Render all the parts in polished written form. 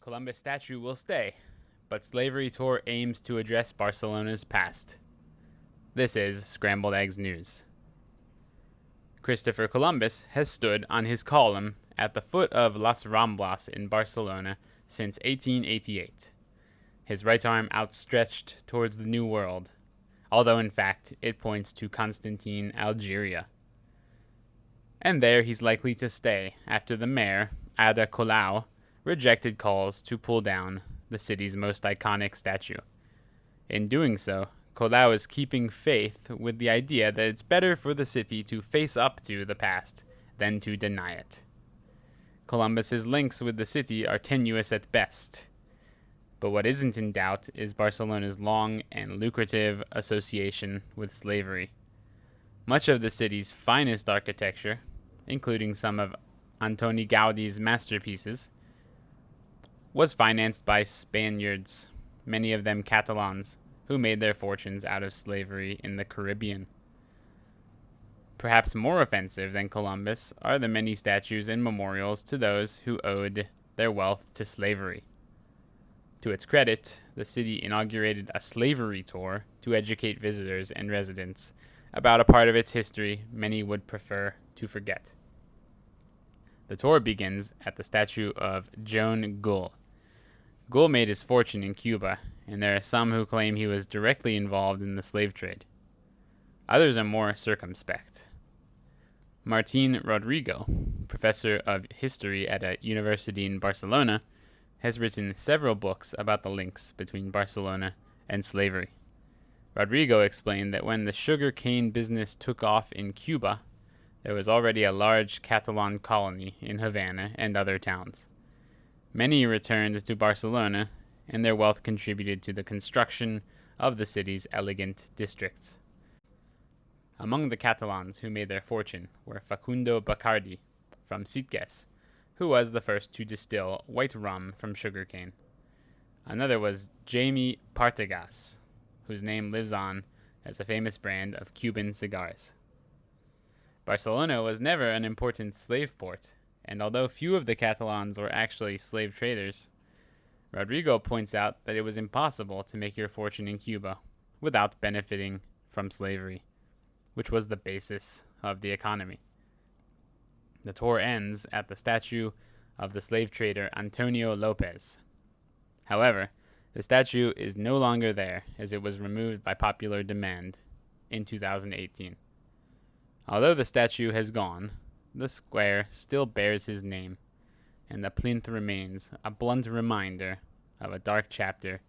Columbus statue will stay, but slavery tour aims to address Barcelona's past. This is Scrambled Eggs News. Christopher Columbus has stood on his column at the foot of Las Ramblas in Barcelona since 1888, his right arm outstretched towards the New World, although in fact it points to Constantine, Algeria. And there he's likely to stay after the mayor, Ada Colau, rejected calls to pull down the city's most iconic statue. In doing so, Colau is keeping faith with the idea that it's better for the city to face up to the past than to deny it. Columbus's links with the city are tenuous at best, but what isn't in doubt is Barcelona's long and lucrative association with slavery. Much of the city's finest architecture, including some of Antoni Gaudi's masterpieces, was financed by Spaniards, many of them Catalans, who made their fortunes out of slavery in the Caribbean. Perhaps more offensive than Columbus are the many statues and memorials to those who owed their wealth to slavery. To its credit, the city inaugurated a slavery tour to educate visitors and residents about a part of its history many would prefer to forget. The tour begins at the statue of Joan Gull. Gull made his fortune in Cuba, and there are some who claim he was directly involved in the slave trade. Others are more circumspect. Martín Rodrigo, professor of history at a university in Barcelona, has written several books about the links between Barcelona and slavery. Rodrigo explained that when the sugar cane business took off in Cuba, there was already a large Catalan colony in Havana and other towns. Many returned to Barcelona, and their wealth contributed to the construction of the city's elegant districts. Among the Catalans who made their fortune were Facundo Bacardi from Sitges, who was the first to distill white rum from sugarcane. Another was Jaime Partagas, whose name lives on as a famous brand of Cuban cigars. Barcelona was never an important slave port, and although few of the Catalans were actually slave traders, Rodrigo points out that it was impossible to make your fortune in Cuba without benefiting from slavery, which was the basis of the economy. The tour ends at the statue of the slave trader Antonio Lopez. However, the statue is no longer there as it was removed by popular demand in 2018. Although the statue has gone, the square still bears his name, and the plinth remains a blunt reminder of a dark chapter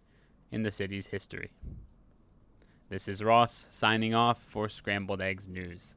in the city's history. This is Ross signing off for Scrambled Eggs News.